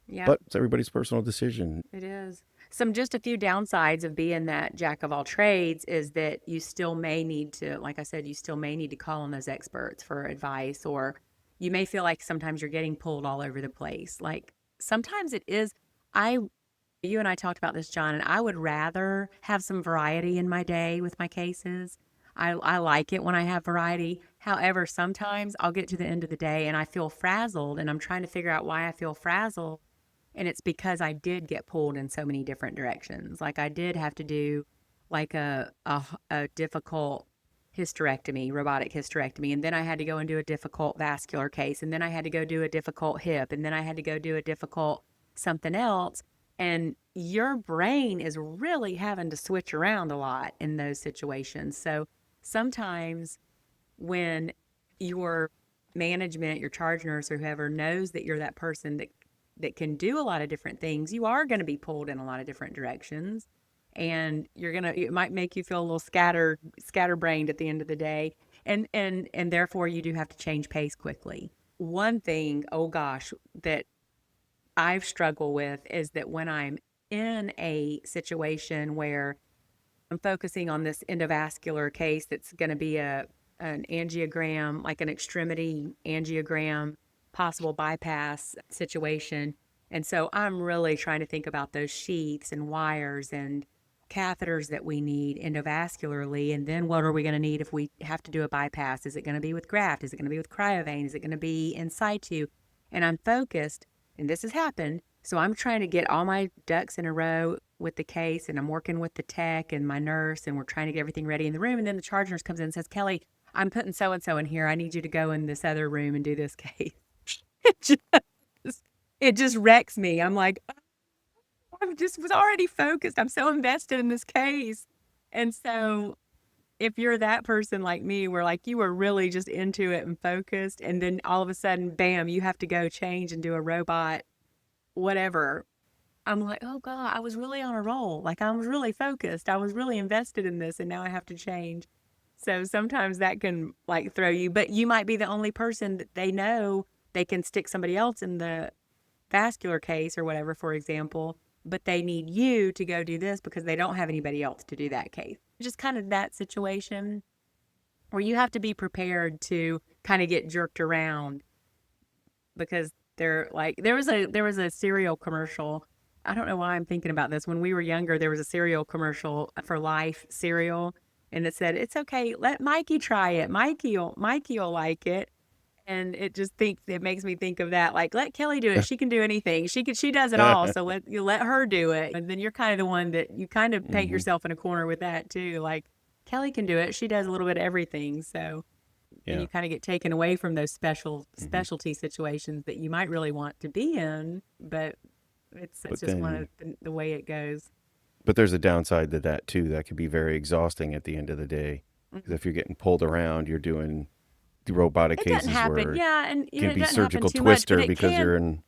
Yeah. But it's everybody's personal decision. It is. Just a few downsides of being that jack of all trades is that you still may need to, like I said, you still may need to call on those experts for advice, or you may feel like sometimes you're getting pulled all over the place. Like sometimes it is. I You and I talked about this, John, and I would rather have some variety in my day with my cases. I like it when I have variety. However, sometimes I'll get to the end of the day and I feel frazzled, and I'm trying to figure out why I feel frazzled. And it's because I did get pulled in so many different directions. Like I did have to do like a difficult hysterectomy, robotic hysterectomy, and then I had to go and do a difficult vascular case, and then I had to go do a difficult hip, and then I had to go do a difficult something else. And your brain is really having to switch around a lot in those situations. So sometimes when your management, your charge nurse or whoever knows that you're that person that can do a lot of different things, you are going to be pulled in a lot of different directions. And it might make you feel a little scatterbrained at the end of the day. And therefore you do have to change pace quickly. One thing, oh gosh, that I've struggled with is that when I'm in a situation where I'm focusing on this endovascular case that's going to be an angiogram, like an extremity angiogram, possible bypass situation. And so I'm really trying to think about those sheaths and wires and catheters that we need endovascularly. And then what are we going to need if we have to do a bypass? Is it going to be with graft? Is it going to be with cryovein? Is it going to be in situ? And I'm focused, and this has happened. So I'm trying to get all my ducks in a row with the case, and I'm working with the tech and my nurse, and we're trying to get everything ready in the room. And then the charge nurse comes in and says, Kelly, I'm putting so and so in here. I need you to go in this other room and do this case. It just, it just wrecks me. I'm like, I just was already focused. I'm so invested in this case. And so if you're that person like me, where like you were really just into it and focused, and then all of a sudden, bam, you have to go change and do a robot, whatever. I'm like, oh God, I was really on a roll. Like I was really focused. I was really invested in this, and now I have to change. So sometimes that can like throw you, but you might be the only person that they know they can stick somebody else in the vascular case or whatever, for example, but they need you to go do this because they don't have anybody else to do that case. Just kind of that situation where you have to be prepared to kind of get jerked around because they're like there was a cereal commercial. I don't know why I'm thinking about this. When we were younger, there was a cereal commercial for Life cereal, and it said, "It's okay, let Mikey try it. Mikey'll like it." And it makes me think of that. Like, let Kelly do it. She can do anything. She does it all. So let her do it. And then you're kind of the one that you kind of paint Hmm. yourself in a corner with that too. Like Kelly can do it. She does a little bit of everything. So then Yeah. you kind of get taken away from those Hmm. specialty situations that you might really want to be in, but it's But just one of then, the way it goes. but there's a downside to that too. That could be very exhausting at the end of the day. Because Mhm. if you're getting pulled around, you're doing the robotic It doesn't cases happen. where it Yeah, and can it be doesn't happen surgical too much, but twister it because can. you're in.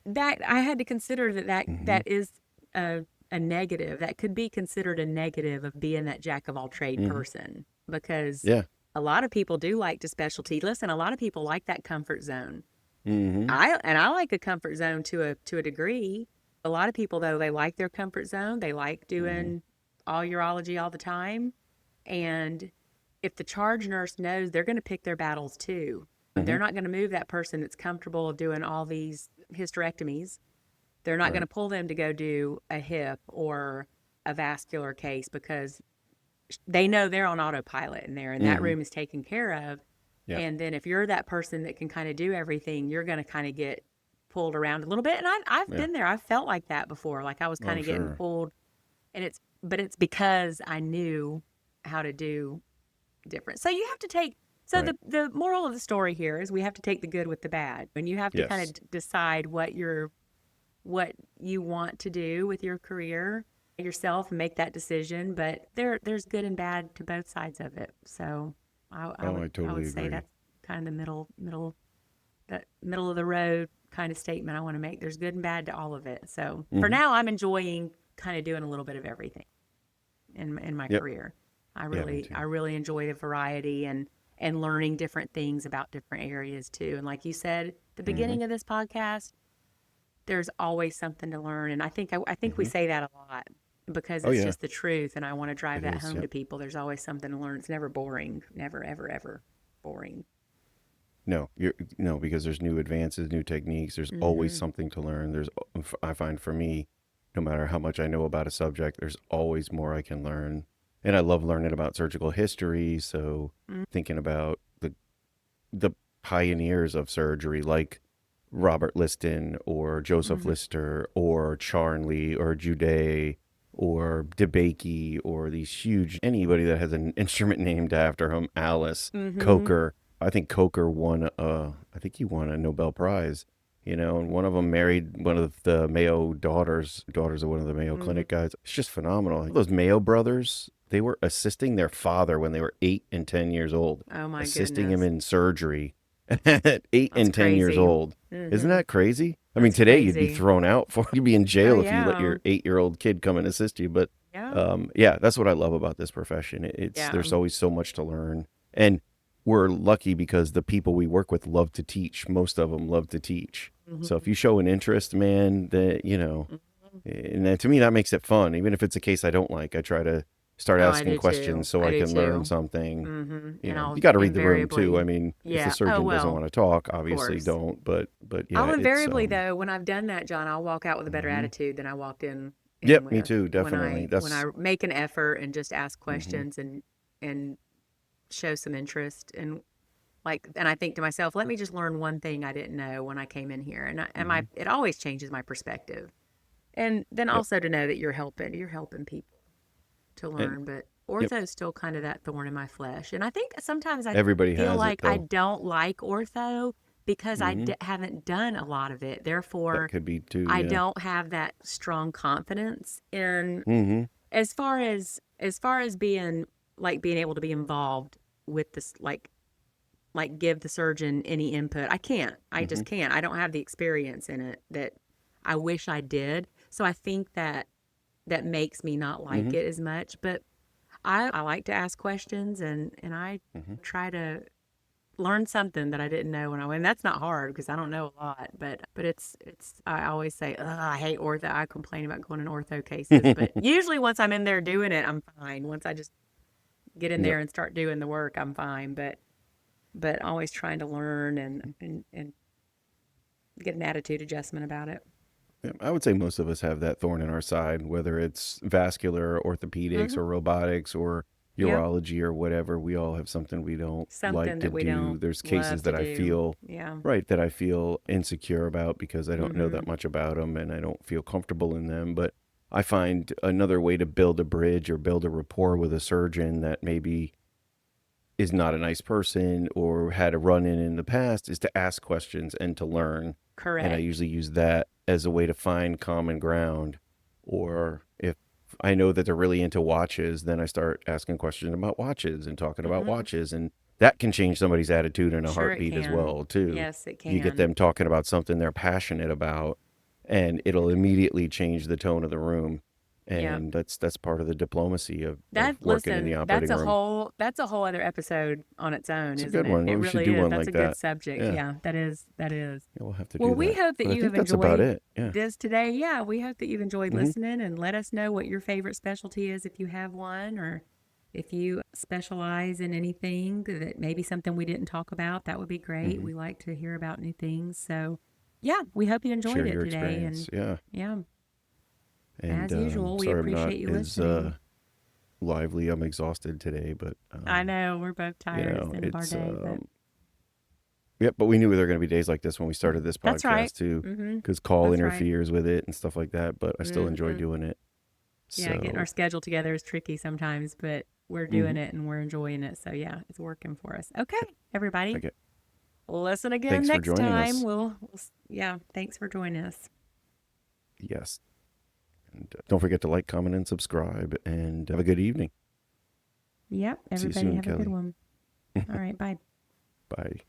That I had to consider Hmm. that is a negative. That could be considered a negative of being that jack of all trade Hmm. person because Yeah. a lot of people do like to specialty. Listen, a lot of people like that comfort zone. Hmm. I like a comfort zone to a degree. A lot of people though, they like their comfort zone. They like Hmm. doing all urology all the time. And if the charge nurse knows, they're going to pick their battles too. Hmm. They're not going to move that person that's comfortable doing all these hysterectomies. They're not going Right. to pull them to go do a hip or a vascular case because they know they're on autopilot in there and that Hmm. room is taken care of. Yeah. And then if you're that person that can kind of do everything, you're going to kind of get pulled around a little bit. And I've Yeah. been there. I've felt like that before. Like I was kind Oh, of getting sure. pulled, and but it's because I knew how to do different. So you have to take, so Right. the moral of the story here is we have to take the good with the bad. And you have to kind Yes. of decide what you want to do with your career yourself and make that decision, but there's good and bad to both sides of it. So Oh, I I would totally say agree. that's kind of the that middle of the road kind of statement I want to make. There's good and bad to all of it. So for Hmm. now I'm enjoying kind of doing a little bit of everything in my Yep. career. Yeah, me too. I really enjoy the variety and learning different things about different areas too. And like you said, the Hmm. beginning of this podcast, there's always something to learn. And I think we Hmm. say that a lot because Oh, it's yeah. just the truth. And I want to drive It that is. home to Yep. people. There's always something to learn. It's never boring. Never, ever, ever boring. No, you're no, because there's new advances, new techniques. There's always Mm-hmm. something to learn. I find for me, no matter how much I know about a subject, there's always more I can learn. And I love learning about surgical history. So Mm, thinking about the pioneers of surgery, like Robert Liston or Joseph mhm, Lister or Charnley or Judet or DeBakey or these huge, anybody that has an instrument named after him, Alice, mhm, Coker. I think Coker won, I think he won a Nobel Prize, and one of them married one of the Mayo daughters of one of the Mayo mhm. Clinic guys. It's just phenomenal. Those Mayo brothers, they were assisting their father when they were 8 and 10 years old, Oh my assisting him goodness. in surgery at eight That's and 10 years crazy. old. Isn't Mhm. that crazy? I mean, That's today you'd be crazy. thrown out you'd be in Oh jail if you let yeah. your 8-year-old kid come and assist you. But Yeah. yeah, that's what I love about this profession. Yeah. There's always so much to learn, and we're lucky because the people we work with love to teach. Most of them love to teach. So if Mhm. you show an interest, man, Mhm. and then to me that makes it fun. Even if it's a case I don't like, I try to start Oh, I asking do too. questions so I I do can learn too. something. And You I'll got to read the room too. I invariably, mean, if the yeah. Oh surgeon doesn't well, want to talk, of obviously course. don't. But yeah, I'll it's invariably though, when I've done that, John, I'll walk out with a better mhm. attitude than I walked in Yep, me with too, when definitely. I That's make an effort and just ask hmm questions and show some interest and I think to myself, let me just learn one thing I didn't know when I came in here, hmm it always changes my perspective. And then yep. also to know that you're helping people to And learn, but yep, ortho is still kind of that thorn in my flesh. And I think sometimes I everybody feel has it like I though. don't like ortho because hmm haven't done a lot of it. That Therefore, could be too, I yeah. don't have that strong confidence in hmm as far as being able to be involved with this give the surgeon any input. I can't. I hmm just can't. I don't have the experience in it that I wish I did. So I think that makes me not like hmm it as much. But I like to ask questions and I hmm try to learn something that I didn't know when I went. And that's not hard because I don't know a lot. But it's I always say, ugh, I hate ortho. I complain about going in ortho cases. But usually once I'm in there doing it, I'm fine. Once I just get in Yep. there and start doing the work, I'm fine. But always trying to learn and get an attitude adjustment about it. Yeah, I would say most of us have that thorn in our side, whether it's vascular, orthopedics, Hmm. or robotics, or Yep. urology, or whatever. We all have something we don't like Something to that we do. don't There's cases love to that I do. feel, Yeah. right, that I feel insecure about because I don't know Hmm. that much about them and I don't feel comfortable in them. But I find another way to build a bridge or build a rapport with a surgeon that maybe is not a nice person or had a run in the past is to ask questions and to learn. And I Correct. usually use that as a way to find common ground. Or if I know that they're really into watches, then I start asking questions about watches and talking about Hmm. watches. And that can change somebody's attitude in a Sure, it heartbeat as can. well, too. Yes, it You get can. them talking about something they're passionate about, and it'll immediately change the tone of the room. Yep. And that's part of the diplomacy of That working in listen, the operating room. that's a whole other episode on its own, It's a isn't good it? one. It Well, we should really do is. one That's a like good that. subject. Yeah. Yeah, that is. That is. Yeah, we'll have to Well, do we that. hope that But I you have think that's about enjoyed it. Yeah. this today. Yeah, we hope that you've enjoyed hmm listening and let us know what your favorite specialty is if you have one or if you specialize in anything that maybe something we didn't talk about. That would be great. hmm We like to hear about new things. So, yeah, we hope you enjoyed Share it your today. experience. And Yeah. yeah, And as usual, we sorry I'm not appreciate you as listening. lively. I'm exhausted today, but I know we're both tired. It's the end of our it's day, but yeah. But we knew there were going to be days like this when we started this that's right. podcast too, Mm-hmm. because call That's right. interferes with it and stuff like that. But I still enjoy Mm-hmm. doing it. Yeah, getting our So schedule together is tricky sometimes, but we're doing hmm it and we're enjoying it. So yeah, it's working for us. Okay, everybody, okay. listen again Thanks for next joining time. us. Yeah, thanks for joining us. Yes. And don't forget to like, comment, and subscribe. And have a good evening. Yep, See you everybody soon, have a good Kelly. one. All right, bye. Bye.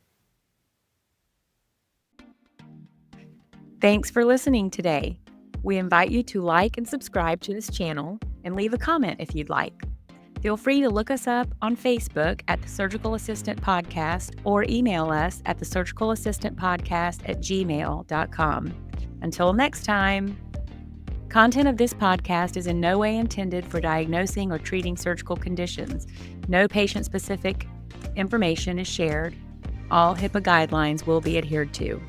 Thanks for listening today. We invite you to like and subscribe to this channel and leave a comment if you'd like. Feel free to look us up on Facebook at the Surgical Assistant Podcast or email us at thesurgicalassistantpodcast@gmail.com. Until next time. Content of this podcast is in no way intended for diagnosing or treating surgical conditions. No patient-specific information is shared. All HIPAA guidelines will be adhered to.